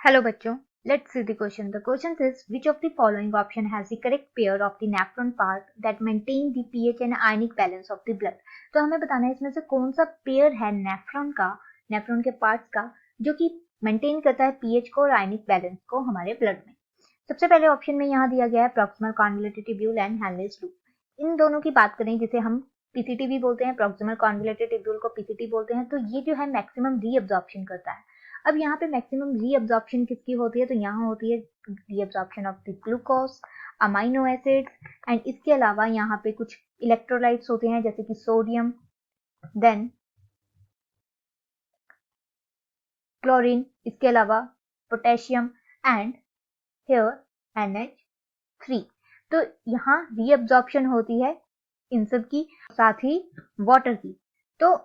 Hello बच्चों, let's see the question. The question says which of the following option has the correct pair of the nephron part that maintain the pH and ionic balance of the blood. तो हमें बताना है इसमें से कौन सा pair है nephron के पार्ट्स का जो कि मेंटेन करता है पीएच को और आयनिक बैलेंस को हमारे ब्लड में. सबसे पहले ऑप्शन में यहाँ दिया गया है proximal convoluted tubule and Henle's loop. इन दोनों की बात करें जिसे हम पीसीटी भी बोलते हैं, प्रॉक्सिमल कॉन्वोल्यूटेड ट्यूब्यूल को पीसीटी बोलते हैं, तो ये जो है मैक्सिमम रीअब्जॉर्प्शन करता है. अब यहाँ पे मैक्सिमम रीअब्जॉर्प्शन किसकी होती है, तो यहाँ होती है reabsorption of the glucose, amino acids and इसके अलावा यहाँ पे कुछ इलेक्ट्रोलाइट्स होते हैं जैसे कि सोडियम, देन क्लोरीन, इसके अलावा पोटेशियम एंड हियर NH3. तो यहाँ रीअब्जॉर्प्शन होती है इन सब की, साथ ही वाटर की. तो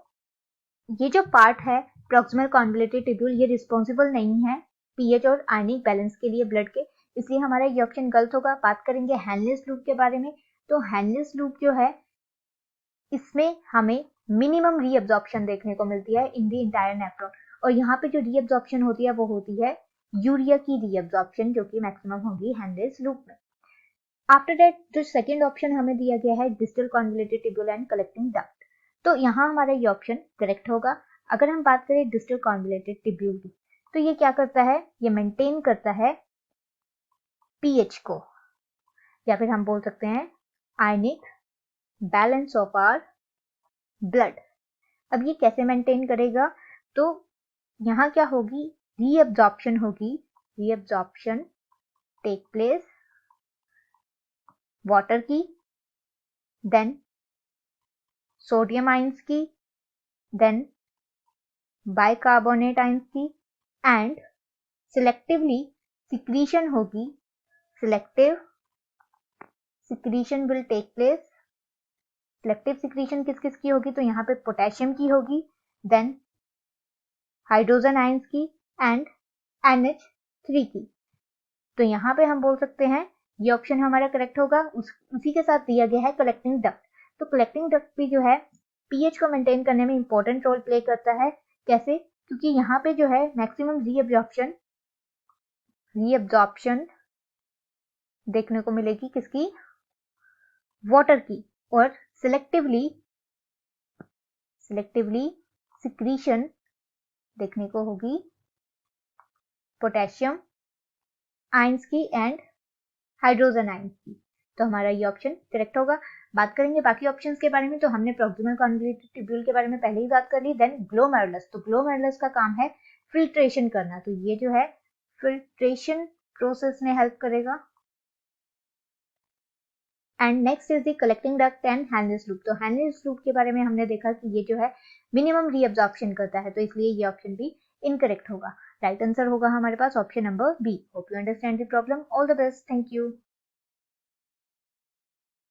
ये जो पार्ट है प्रॉक्सिमल कॉन्वोल्यूटेड ट्यूब्यूल, ये रिस्पॉन्सिबल नहीं है पीएच और आयनिक बैलेंस के लिए ब्लड के, इसलिए हमारा ये ऑप्शन गलत होगा. बात करेंगे हेनलेस लूप के बारे में, तो हेनलेस लूप जो है इसमें हमें मिनिमम रीअब्जॉर्प्शन देखने को मिलती है इन द इंटायर नेफ्रॉन, और यहाँ पे जो रीअब्जॉर्प्शन होती है वो होती है यूरिया की रीअब्जॉर्प्शन जो कि मैक्सिमम होगी हेनलेस लूप में. आफ्टर दैट जो सेकेंड ऑप्शन हमें दिया गया है distal convoluted tubule and collecting duct, तो यहाँ हमारा ये ऑप्शन करेक्ट होगा. अगर हम बात करें डिस्टल कॉन्वोल्यूटेड ट्यूब्यूल की, तो ये क्या करता है, ये मेंटेन करता है पीएच को, या फिर हम बोल सकते हैं ionic balance of our blood. अब ये कैसे मेंटेन करेगा, तो यहाँ क्या होगी, रीअब्जॉर्प्शन होगी. रीअब्जॉर्प्शन टेक प्लेस वाटर की, देन सोडियम आयंस की, देन बाइकार्बोनेट आयंस की, एंड सिलेक्टिवली सिक्रीशन होगी. Selective secretion will take place. Selective secretion किस किस की होगी, तो यहाँ पे पोटेशियम की होगी, देन हाइड्रोजन आयंस की एंड NH3 की. तो यहाँ पे हम बोल सकते हैं ये ऑप्शन हमारा करेक्ट होगा. उसी के साथ दिया गया है कलेक्टिंग डक्ट. तो कलेक्टिंग डक्ट भी जो है पीएच को मेंटेन करने में इंपॉर्टेंट रोल प्ले करता है. कैसे, क्योंकि यहाँ पे जो है मैक्सिमम रीअब्जॉर्प्शन देखने को मिलेगी किसकी, वाटर की, और सिलेक्टिवली सिक्रीशन देखने को होगी पोटेशियम आयंस की एंड हाइड्रोजन आयंस की. तो हमारा ये ऑप्शन करेक्ट होगा. बात करेंगे बाकी ऑप्शंस के बारे में, तो हमने प्रॉक्सिमल कॉन्वोल्यूटेड ट्यूब्यूल के बारे में पहले ही बात कर ली. देन ग्लोमेरुलस, तो ग्लोमेरुलस का काम है फिल्ट्रेशन करना, तो ये जो है फिल्ट्रेशन प्रोसेस में हेल्प करेगा. And next is the collecting duct and Henle's loop. तो हेनलेस लूप के बारे में हमने देखा कि ये जो है मिनिमम रीअब्जॉर्प्शन करता है, तो इसलिए ये ऑप्शन भी इनकरेक्ट होगा. राइट आंसर होगा हमारे पास option number B. Hope you understand the problem. All the best. Thank you.